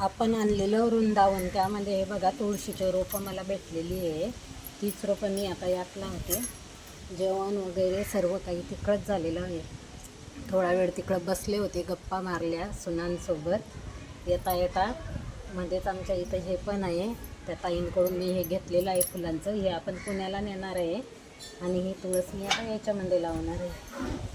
आपण आणलेलं वृंदावन, त्यामध्ये हे बघा तुळशीची रोपं मला भेटलेली आहे. तीच रोपं मी आता यात लावते. जेवण वगैरे सर्व काही तिकडंच झालेलं आहे. थोडा वेळ तिकडं बसले होते, गप्पा मारल्या सुनांसोबत. येता येता मध्येच आमच्या इथं हे पण आहे, त्या ताईंकडून मी हे घेतलेलं आहे फुलांचं. हे आपण पुण्याला नेणार आहे आणि ही तुळस मी आता याच्यामध्ये लावणार आहे.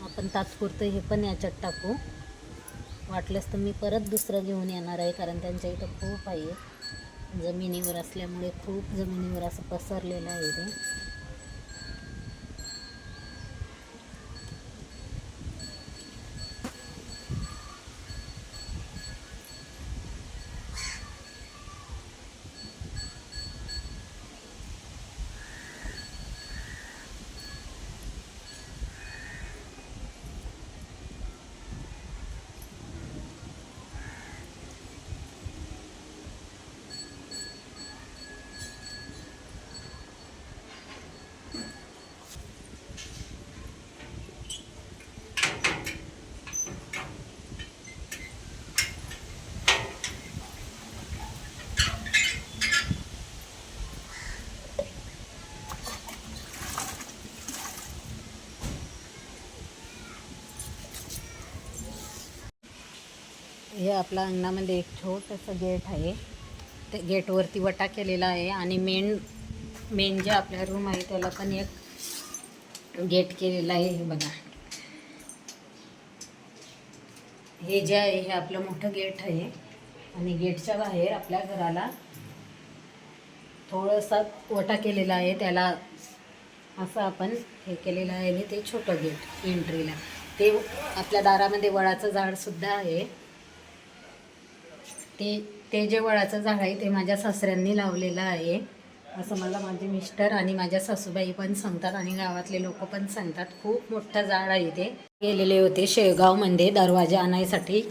आपण तात्पुरतं हे पण याच्यात टाकू. वाटलंच तर मी परत दुसरं घेऊन येणार आहे, कारण त्यांच्या इथं खूप आहे. जमिनीवर असल्यामुळे खूप जमिनीवर असं पसरलेलं आहे ते. हे आपल्या अंगणामध्ये एक छोटंसं गेट आहे. ते गेटवरती वटा केलेला आहे आणि मेन जे आपल्या रूम आहे त्याला पण एक गेट केलेलं आहे. हे बघा, हे जे आहे हे आपलं मोठं गेट आहे आणि गेटच्या बाहेर आपल्या घराला थोडासा वटा केलेला आहे. त्याला असं आपण हे केलेलं आहे आणि ते छोटं गेट एंट्रीला. ते आपल्या दारामध्ये वडाचं झाडसुद्धा आहे. ते जे वडाचं झाड आहे ते माझ्या सासऱ्यांनी लावलेलं आहे, असं मला माझे मिस्टर आणि माझ्या सासूबाई पण सांगतात आणि गावातले लोक पण सांगतात. खूप मोठं झाड आहे ते. गेलेले होते शेगावमध्ये दरवाजा आणायसाठी.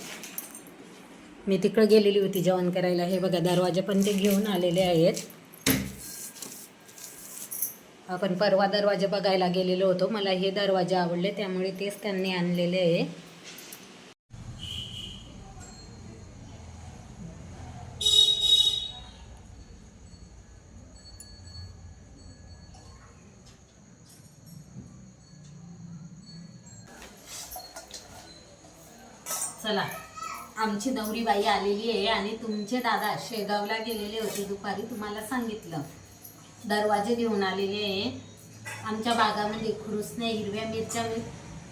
मी तिकडं गेलेली होती जेवण करायला. हे बघा, दरवाजे पण ते घेऊन आलेले आहेत. आपण परवा दरवाजे बघायला गेलेलो होतो. मला हे दरवाजे आवडले त्यामुळे तेच त्यांनी आणलेले आहे. चला, आमची नवरीबाई आलेली आहे आणि तुमचे दादा शेगावला गेलेले होते दुपारी, तुम्हाला सांगितलं. दरवाजे घेऊन आलेले आहे. आमच्या बागामध्ये खुरुसने हिरव्या मिरच्या,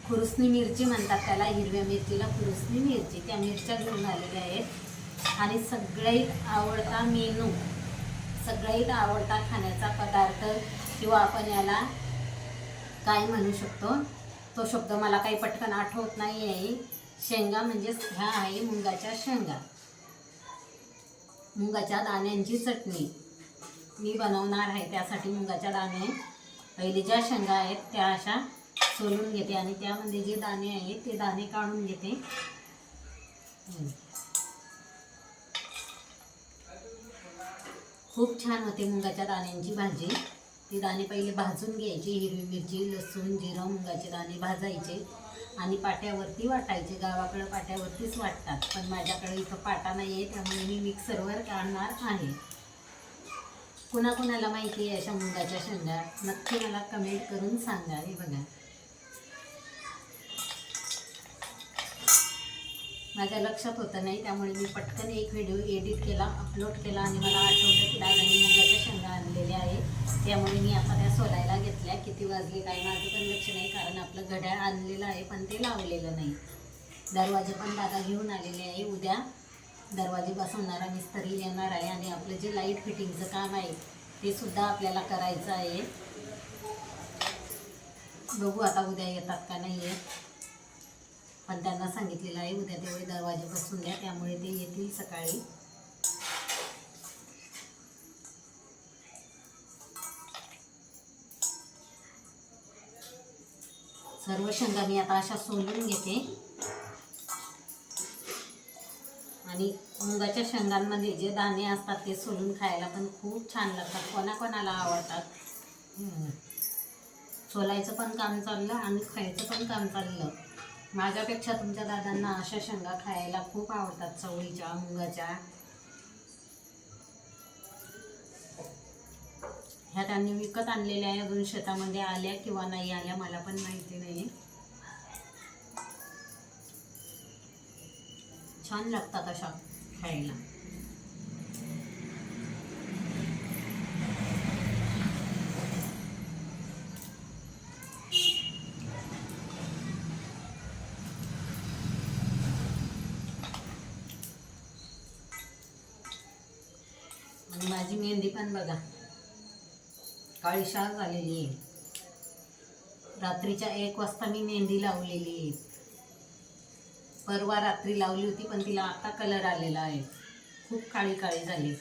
खुरुसनी मिरची म्हणतात त्याला, हिरव्या मिरचीला खुरुसनी मिरची, त्या मिरच्या घेऊन आलेल्या आहेत. आणि सगळ्यात आवडता मेनू, सगळ्यात आवडता खाण्याचा पदार्थ किंवा आपण याला काय म्हणू शकतो तो शब्द मला काही पटकन आठवत नाही आहे. शेंगा म्हणजेच ह्या आहे मुंगाच्या शेंगा. मुंगाच्या दाण्यांची चटणी मी बनवणार आहे. त्यासाठी मुंगाच्या दाणे, पहिले ज्या शेंगा आहेत त्या अशा सोलून घेते आणि त्यामध्ये जे दाणे आहेत ते दाणे काढून घेते. खूप छान होते मुंगाच्या दाण्यांची भाजी. ती दाणे पहिले भाजून घ्यायची. हिरवी मिरची, लसूण, जिरं, मुंगाचे दाणे भाजायचे आणि पाट्यावरती वाटायचे. गावाकडं पाट्यावरतीच वाटतात, पण माझ्याकडे इथं पाटा नाही आहे त्यामुळे मी मिक्सरवर काढणार आहे. कुणाकुणाला माहिती आहे अशा मुंगाच्या शेंगा, नक्की मला कमेंट करून सांगा. हे बघा, माझ्या लक्षात होतं नाही त्यामुळे मी पटकन एक व्हिडिओ एडिट केला, अपलोड केला आणि मला आठवलं की दादांनी मुंगाच्या शेंगा आणलेल्या आहे. त्यामुळे मी आता त्या सोलायला घेतल्या. किती वाजले काय माझं पण लक्ष नाही, कारण आपलं घड्याळ आणलेलं आहे पण ते लावलेलं नाही. दरवाजे पण दादा घेऊन आलेले आहे. उद्या दरवाजे बसवणारा मिस्त्री येणार आहे आणि आपलं जे लाईट फिटिंगचं काम आहे ते सुद्धा आपल्याला करायचं आहे. बघू आता उद्या येतात का नाही येत, पण त्यांना सांगितलेलं आहे उद्या तेवढे दरवाजे बसवून द्या, त्यामुळे ते येतील सकाळी. सर्व शेंगा मी आता अशा सोलून घेते. आणि मुगाच्या शेंगांमध्ये जे दाणे असतात ते सोलून खायला पण खूप छान लागतात. कोणाकोणाला आवडतात. सोलायचं पण काम चाललं आणि खायचं पण काम चाललं. माझ्यापेक्षा तुमच्या दादांना अशा शेंगा खायला खूप आवडतात, चवळीच्या, मुगाच्या. ह्या त्यांनी विकत आणलेल्या आहे. अजून शेतामध्ये आल्या किंवा नाही आल्या मला पण माहिती नाही. छान लागतात अशा खायला. आणि माझी मेहंदी पण बघा काळीशार झालेली आहे. रात्रीच्या 1 वाजता मी मेहंदी लावलेली आहे. परवा रात्री लावली होती पण तिला आता कलर आलेला आहे. खूप काळी काळी झाली.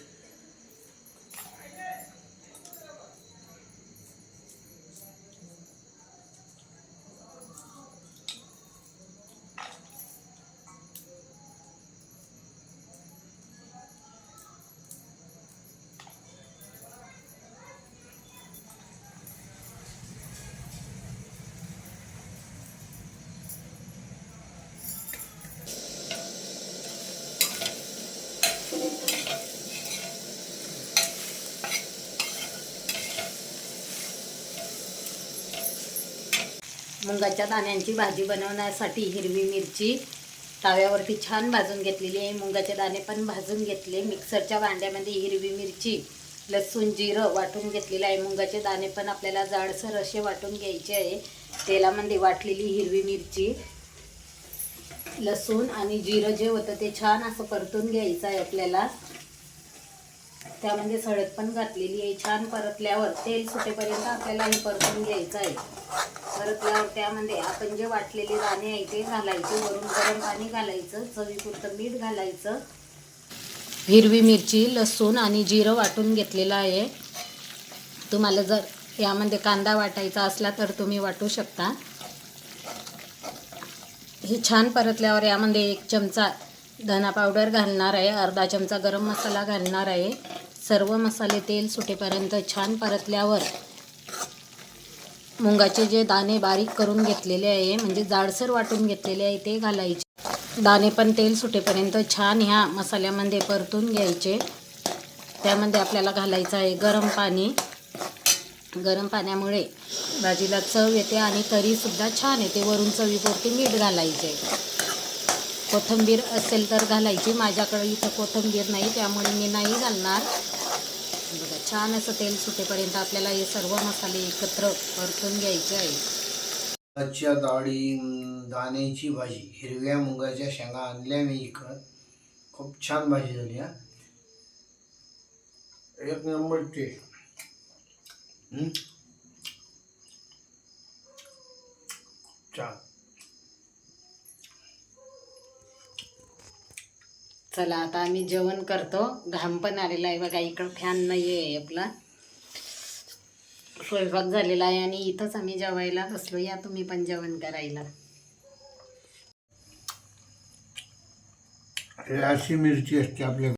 मुगाच्या दाण्यांची भाजी बनवण्यासाठी हिरवी मिरची तव्यावरती छान भाजून घेतलेली आहे. मुगाचे दाणे पण भाजून घेतले. मिक्सरच्या भांड्यामध्ये हिरवी मिरची, लसूण, जिरं वाटून घेतलेलं आहे. मुगाचे दाणे पण आपल्याला जाडसर असे वाटून घ्यायचे आहे. तेलामध्ये वाटलेली हिरवी मिरची, लसूण आणि जिरं जे होतं ते छान असं परतून घ्यायचं आहे आपल्याला. त्यामध्ये हळद पण घातलेली आहे. छान परतल्यावर तेल सुटेपर्यंत आपल्याला हे परतून घ्यायचं आहे. परतल्यावर त्यामध्ये आपण जे वाटलेले दाणे आहे ते घालायचे. वरून गरम पाणी घालायचं. चवीपुरतं मीठ घालायचं. हिरवी मिरची, लसूण आणि जिरं वाटून घेतलेलं आहे. तुम्हाला जर यामध्ये कांदा वाटायचा असला तर तुम्ही वाटू शकता. हे छान परतल्यावर यामध्ये 1 चमचा धना पावडर घालणार आहे. अर्धा चमचा गरम मसाला घालणार आहे. सर्व मसाले तेल सुटेपर्यंत छान परतल्यावर मुगाचे जे दाणे बारीक करून घेतलेले आहे म्हणजे जाडसर वाटून घेतलेले आहे ते घालायचे. दाणे पण तेल सुटेपर्यंत छान ह्या मसाल्यामध्ये परतून घ्यायचे. त्यामध्ये आपल्याला घालायचं आहे गरम पाणी. गरम पाण्यामुळे भाजीला चव येते आणि तरीसुद्धा छान येते. वरून चवीपुरती मीठ घालायचे. कोथिंबीर असेल तर घालायची. माझ्याकडे इथं कोथिंबीर नाही त्यामुळे मी नाही घालणार. बघा छान असं तेल सुटेपर्यंत आपल्याला हे सर्व मसाले एकत्र परतून घ्यायचे आहे. मुगाच्या दाण्याची भाजी, हिरव्या मुगाच्या शेंगा आणल्या मी इकडं. खूप छान भाजी झाली हा. 1 नंबर टेस्ट. छान. चला आता आम्ही जेवण करतो. घाम पण आलेला आहे बघा. इकडं फॅन नाही आहे आपला. स्वयंपाक झालेला आहे आणि इथंच आम्ही जेवायला बसलो. या तुम्ही पण जेवण करायला. अशी मिरची असते आपल्या